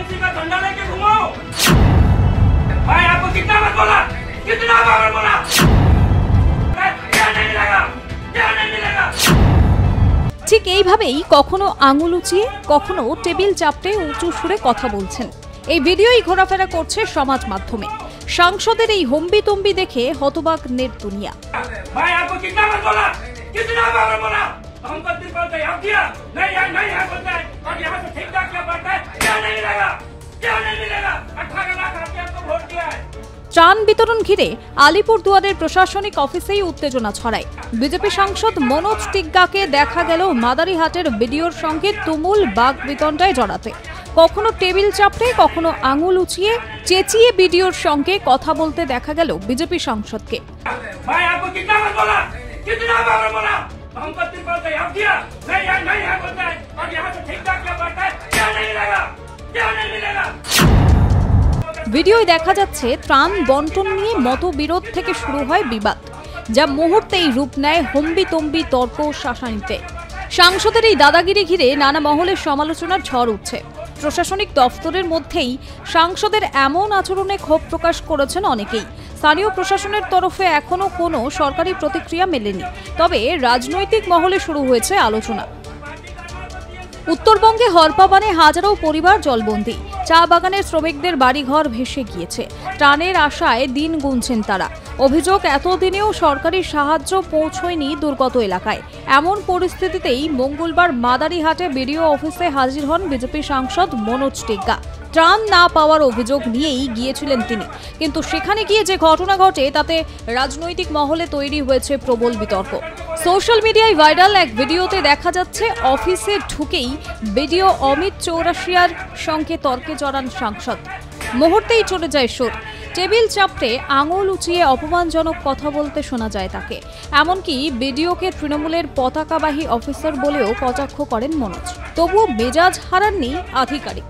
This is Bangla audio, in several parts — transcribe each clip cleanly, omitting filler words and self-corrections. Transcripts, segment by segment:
टीएमसी का झंडा लेके घूमो। भाई आपको कितना बार बोला, कितना बार बोला, क्या नहीं मिलेगा, क्या नहीं मिलेगा। ঠিক এইভাবেই কখনো আঙুল উঁচিয়ে কখনো টেবিল চাপড়ে উঁচু সুরে কথা বলছেন। এই ভিডিওই ঘোরাফেরা করছে সমাজ মাধ্যমে। সাংসদের এই হম্বিতম্বি দেখে হতবাক নেট দুনিয়া। भाई आपको कितना बार बोला, कितना बार बोला, हमको त्रिपाल तैयार किया, नहीं है बोलता है, और यहाँ से ठीक ठाक क्या बढ़ता है, क्या नहीं मिलेगा, क्या नहीं मिलेगा। 18 लाख आदमी आपको वोट दिया है। ত্রাণ বিতরণ ঘিরে আলিপুরদুয়ারের প্রশাসনিক অফিসেই উত্তেজনা ছড়ায়। বিজেপি সাংসদ মনোজ টিগ্গাকে দেখা গেল মাদারিহাটের ভিডিওর সঙ্গে তুমুল বাকবিতণ্ডায় জড়াতে। কখনো টেবিল চাপড়ে কখনো আঙুল উঁচিয়ে চেঁচিয়ে ভিডিওর সঙ্গে কথা বলতে দেখা গেল বিজেপি সাংসদকে। भाई आपको कितना बार बोला, कितना बार बोला, हमको त्रिपाल तैयार किया, नहीं है बोलता है, और यहाँ से ठीक ठाक क्या बढ़ता है, क्या नहीं मिलेगा, क्या नहीं मिलेगा। ভিডিওয় দেখা যাচ্ছে ত্রাণ বন্টন নিয়ে মতবিরোধ থেকে শুরু হয় বিবাদ, যা মুহূর্তেই রূপ নেয় হম্বিতম্বি তর্ক শাসানিতে। সাংসদের এই দাদাগিরি ঘিরে নানা মহলে সমালোচনার ঝড় উঠছে। প্রশাসনিক দফতরের মধ্যেই সাংসদের এমন আচরণে ক্ষোভ প্রকাশ করেছেন অনেকেই। স্থানীয় প্রশাসনের তরফে এখনো কোনো সরকারি প্রতিক্রিয়া মেলেনি, তবে রাজনৈতিক মহলে শুরু হয়েছে আলোচনা। উত্তরবঙ্গে হরপাবানে হাজারো পরিবার জলবন্দী, চা বাগানের শ্রমিকদের বাড়িঘর ভেসে গিয়েছে। ত্রাণের আশায় দিন গুনছেন তারা। অভিযোগ, এতদিনেও সরকারি সাহায্য পৌঁছয়নি দুর্গত এলাকায়। এমন পরিস্থিতিতেই মঙ্গলবার মাদারিহাটে বিডিও অফিসে হাজির হন বিজেপি সাংসদ মনোজ টিগ্গা। ত্রাণ না পাওয়ার অভিযোগ নিয়েই গিয়েছিলেন তিনি, কিন্তু সেখানে গিয়ে যে ঘটনা ঘটে তাতে রাজনৈতিক মহলে তৈরি হয়েছে প্রবল বিতর্ক। সোশ্যাল মিডিয়ায় ভাইরাল এক ভিডিওতে দেখা যাচ্ছে অফিসে ঢুকেই বিডিও অমিত চৌরাশিয়ার সঙ্গে তর্কে জড়ান সাংসদ। মুহূর্তেই চলে যায় সুর। টেবিল চাপড়ে আঙুল উঁচিয়ে অপমানজনক কথা বলতে শোনা যায় তাকে। এমনকি বিডিওকে তৃণমূলের পতাকাবাহী অফিসার বলেও কটাক্ষ করেন মনোজ। তবুও মেজাজ হারাননি আধিকারিক।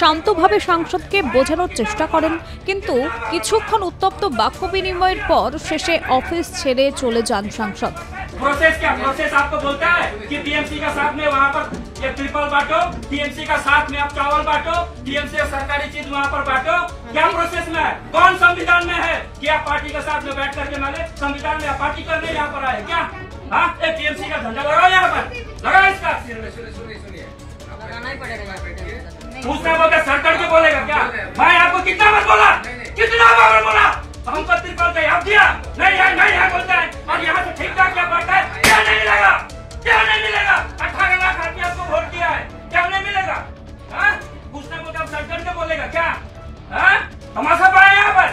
শান্তভাবে সাংসদকে বোঝানোর চেষ্টা করেন, কিন্তু কিছুক্ষণ উত্তপ্ত বাক্য বিনিময়ের পর শেষে অফিস ছেড়ে চলে যান সাংসদ। प्रोसेस क्या, प्रोसेस आपको बोलता है कि टीएमसी का साथ में वहाँ पर ये ट्रिपल बांटो, टीएमसी का साथ में आप चावल बांटो, टीएमसी का सरकारी चीज वहाँ पर बांटो। क्या प्रोसेस में है? कौन संविधान में है कि आप पार्टी के साथ में बैठ करके माने संविधान में आप पार्टी करने यहाँ पर आए क्या? हाँ, टीएमसी का झंडा लगाओ यहाँ पर, लगाओ इसका। पूछना बोलता सर चढ़ के बोलेगा क्या? भाई आपको कितना बार बोला, कितना बार बोला, हमको त्रिपाल तैयार किया, नहीं है बोलता है, और यहाँ से ठीक ठाक क्या बढ़ता है, क्या नहीं मिलेगा, क्या नहीं मिलेगा। 18 लाख आदमी आपको वोट दिया है, क्या नहीं मिलेगा? हाँ, पूछना बोलता सर चढ़ के बोलेगा क्या? हाँ, तमाशा पाया यहाँ पर,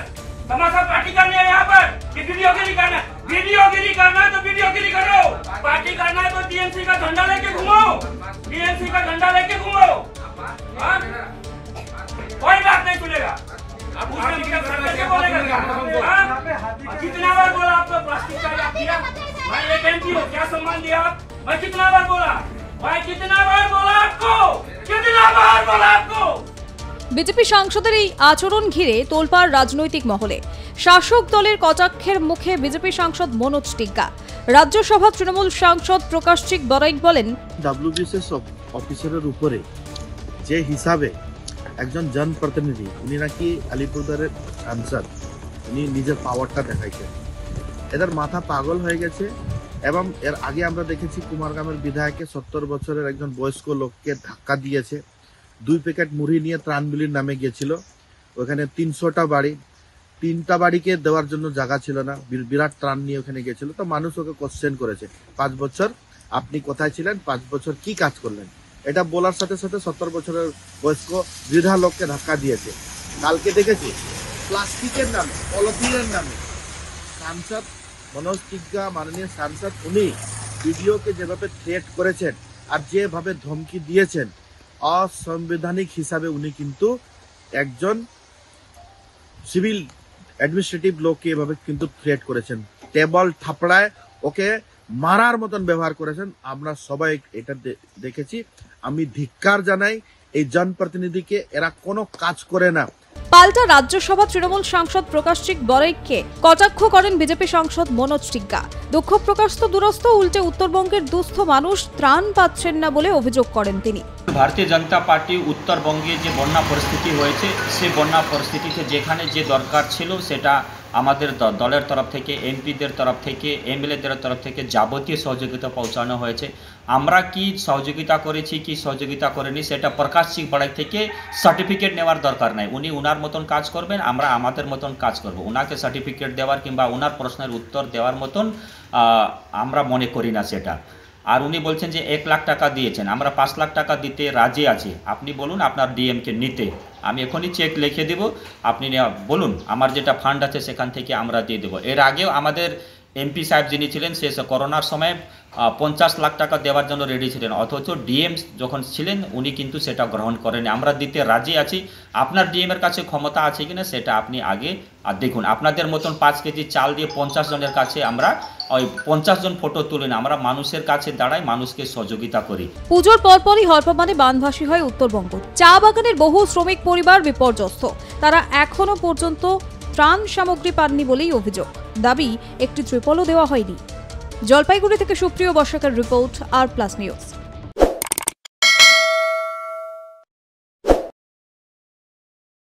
तमाशा पार्टी करनी है यहाँ पर कि वीडियोगिरी करना है? वीडियोगिरी करना है तो वीडियोगिरी करो, पार्टी करना है तो टीएमसी का झंडा लेके घूमो, टीएमसी का झंडा लेके घूमो। हाँ, कोई बात नहीं सुनेगा। कितना बार बोला आपको प्लास्टिक का दिया? भाई एक एमपी हो, क्या सम्मान दिया आप? भाई कितना बार बोला? भाई कितना बार बोला आपको? कितना बार बोला आपको? বিজেপি সাংসদের এই আচরণ ঘিরে তোলপাড় রাজনৈতিক মহলে। শাসক দলের কটাক্ষের মুখে বিজেপি সাংসদ মনোজ টিগ্গা। রাজ্যসভা তৃণমূল সাংসদ প্রকাশচিক বরাইক বলেন, ডব্লিউবিসিএস অফিসারের উপরে যে হিসাবে একজন জনপ্রতিনিধি, উনি নাকি আলিপুরদুয়ারের সাংসদ, উনি নিজের পাওয়ারটা দেখাইছেন। এদের মাথা পাগল হয়ে গেছে। এবং এর আগে আমরা দেখেছি কুমারগ্রামের বিধায়ককে 70 বছরের একজন বয়স্ক লোককে ধাক্কা দিয়েছে। 2 প্যাকেট মুড়ি নিয়ে ত্রাণবিলির নামে গিয়েছিল। ওখানে 300টা বাড়ি, 3টা বাড়িকে দেওয়ার জন্য জায়গা ছিল না, বিরাট ত্রাণ নিয়ে ওখানে গিয়েছিল। তো মানুষ ওকে কোশ্চেন করেছে, 5 বছর আপনি কোথায় ছিলেন, 5 বছর কি কাজ করলেন? এটা বলার সাথে সাথে 70 বছরের বয়স্ক বৃদ্ধা লোককে ধাক্কা দিয়েছে। কালকে দেখেছি প্লাস্টিকের নামে, পলিথিনের নামে সাংসদ মনোজ টিগ্গা, মাননীয় সাংসদ, উনি ভিডিওকে যেভাবে থ্রেট করেছেন আর যেভাবে ধমকি দিয়েছেন, অসাংবিধানিক হিসাবে উনি কিন্তু একজন সিভিল অ্যাডমিনিস্ট্রেটিভ লোককে এভাবে কিন্তু থ্রেট করেছেন। টেবল থাপড়ায় ওকে মারার মতন ব্যবহার করেছেন। আমরা সবাই এটা দেখেছি। আমি ধিক্কার জানাই এই জনপ্রতিনিধিকে। এরা কোনো কাজ করে না। পাল্টা রাজ্যসভা তৃণমূল সাংসদ প্রকাশচিক বড়াইককে কটাক্ষ করেন বিজেপি সাংসদ মনোজ টিগ্গা। দুঃখ প্রকাশ তো দূরস্থ, উল্টে উত্তরবঙ্গের দুস্থ মানুষ ত্রাণ পাচ্ছেন না বলে অভিযোগ করেন তিনি। ভারতীয় জনতা পার্টি উত্তরবঙ্গে যে বন্যা পরিস্থিতি হয়েছে, সে বন্যা পরিস্থিতিতে যেখানে যে দরকার ছিল সেটা আমাদের দলের তরফ থেকে, এমপিদের তরফ থেকে, এমএলএদের তরফ থেকে যাবতীয় সহযোগিতা পৌঁছানো হয়েছে। আমরা কি সহযোগিতা করেছি কি সহযোগিতা করিনি সেটা প্রকাশচিক বড়াই থেকে সার্টিফিকেট নেওয়ার দরকার নাই। উনি উনার মতন কাজ করবেন, আমরা আমাদের মতন কাজ করব। ওনাকে সার্টিফিকেট দেওয়ার কিংবা ওনার প্রশ্নের উত্তর দেওয়ার মতন আমরা মনে করি না সেটা। আর উনি বলছেন যে 1 লাখ টাকা দিয়েছেন, আমরা 5 লাখ টাকা দিতে রাজি আছি। আপনি বলুন আপনার ডিএমকে নিতে, আমি এখনই চেক লিখে দেব, আপনি বলুন আমার যেটা ফান্ড আছে সেখান থেকে আমরা দিয়ে দেবো। এর আগেও আমাদের এমপি সাহেব যিনি ছিলেন সে করোনার সময় 50 লাখ টাকা দেওয়ার জন্য রেডি ছিলেন, অথচ ডিএম যখন ছিলেন উনি কিন্তু সেটা গ্রহণ করেনি। আমরা দিতে রাজি আছি, আপনার ডিএমের কাছে ক্ষমতা আছে কিনা সেটা আপনি আগে দেখুন। আপনাদের মতন 5 কেজি চাল দিয়ে 50 জনের কাছে আমরা ওই 50 জন ফটো তুলে না, আমরা মানুষের কাছে দাঁড়াই, মানুষকে সহযোগিতা করি। পুজোর পরপরই হরপাবানে বানভাসী হয় উত্তরবঙ্গ। চা বাগানের বহু শ্রমিক পরিবার বিপর্যস্ত, তারা এখনো পর্যন্ত ত্রাণ সামগ্রী পাননি বলেই অভিযোগ। দাবি একটি ত্রিপলও দেওয়া হয়নি। জলপাইগুড়ি থেকে সুপ্রিয় বর্ষাকার রিপোর্ট, আর প্লাস নিউজ।